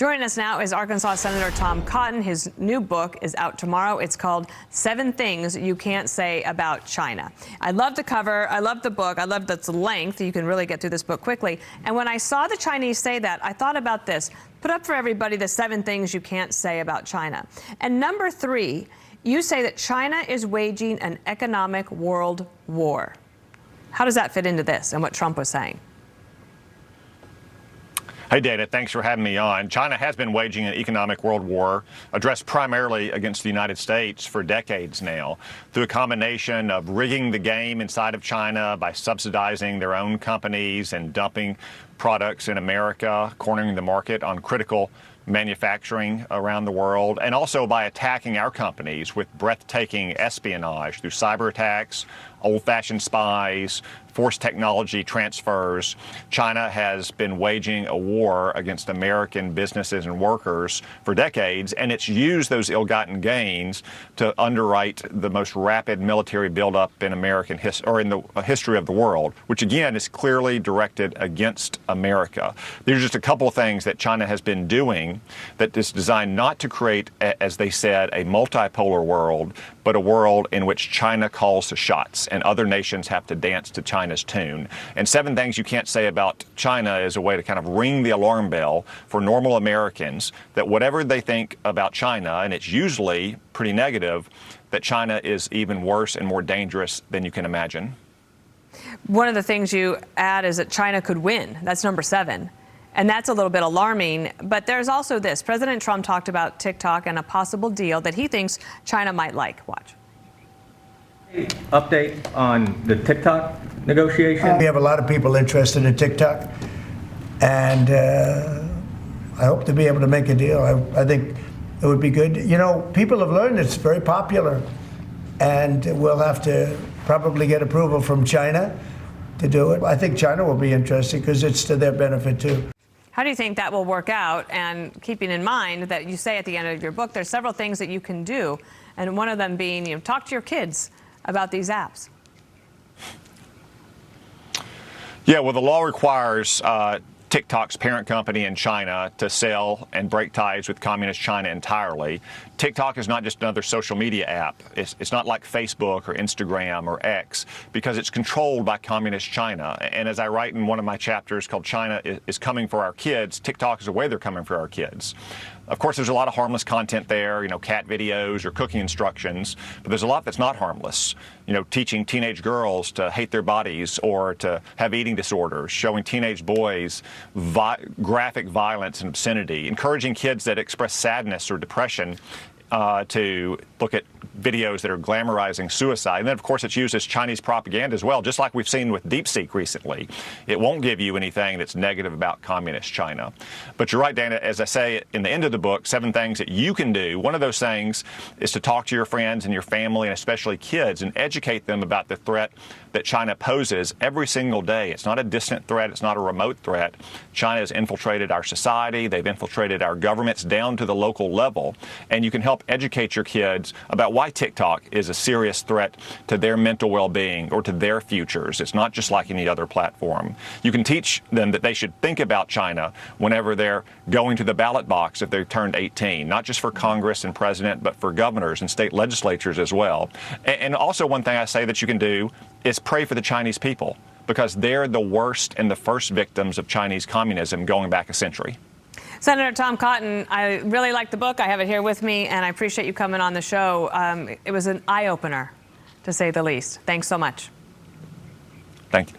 Joining us now is Arkansas Senator Tom Cotton. His new book is out tomorrow. It's called 7 Things You Can't Say About China. I love the cover. I love the book. I love its length. You can really get through this book quickly. And when I saw the Chinese say that, I thought about this. Put up for everybody the 7 things you can't say about China. And number 3, you say that China is waging an economic world war. How does that fit into this and what Trump was saying? Hey, Dana, thanks for having me on. China has been waging an economic world war addressed primarily against the United States for decades now through a combination of rigging the game inside of China by subsidizing their own companies and dumping products in America, cornering the market on critical manufacturing around the world, and also by attacking our companies with breathtaking espionage through cyber attacks, old-fashioned spies, forced technology transfers. China has been waging a war against American businesses and workers for decades, and it's used those ill-gotten gains to underwrite the most rapid military buildup in American in the history of the world, which again is clearly directed against America. There's just a couple of things that China has been doing that is designed not to create, as they said, a multipolar world, but a world in which China calls the shots and other nations have to dance to China's tune. And 7 things you can't say about China is a way to kind of ring the alarm bell for normal Americans that whatever they think about China, and it's usually pretty negative, that China is even worse and more dangerous than you can imagine. One of the things you add is that China could win. That's number 7. And that's a little bit alarming. But there's also this. President Trump talked about TikTok and a possible deal that he thinks China might like. Watch. Update on the TikTok negotiation? We have a lot of people interested in TikTok, and I hope to be able to make a deal. I think it would be good. You know, people have learned it's very popular, and we'll have to probably get approval from China to do it. I think China will be interested because it's to their benefit, too. How do you think that will work out? And keeping in mind that you say at the end of your book, there's several things that you can do, and one of them being, you know, talk to your kids about these apps. Yeah, well, the law requires TikTok's parent company in China to sell and break ties with Communist China entirely. TikTok is not just another social media app. It's not like Facebook or Instagram or X because it's controlled by Communist China. And as I write in one of my chapters called China is Coming for Our Kids, TikTok is the way they're coming for our kids. Of course, there's a lot of harmless content there, you know, cat videos or cooking instructions, but there's a lot that's not harmless. You know, teaching teenage girls to hate their bodies or to have eating disorders, showing teenage boys graphic violence and obscenity, encouraging kids that express sadness or depression to look at videos that are glamorizing suicide. And then, of course, it's used as Chinese propaganda as well, just like we've seen with DeepSeek recently. It won't give you anything that's negative about Communist China. But you're right, Dana, as I say in the end of the book, 7 things that you can do. One of those things is to talk to your friends and your family, and especially kids, and educate them about the threat that China poses every single day. It's not a distant threat. It's not a remote threat. China has infiltrated our society. They've infiltrated our governments down to the local level. And you can help educate your kids about why TikTok is a serious threat to their mental well-being or to their futures. It's not just like any other platform. You can teach them that they should think about China whenever they're going to the ballot box if they've turned 18, not just for Congress and president, but for governors and state legislatures as well. And also one thing I say that you can do is pray for the Chinese people, because they're the worst and the first victims of Chinese communism going back a century. Senator Tom Cotton, I really like the book. I have it here with me, and I appreciate you coming on the show. It was an eye-opener, to say the least. Thanks so much. Thank you.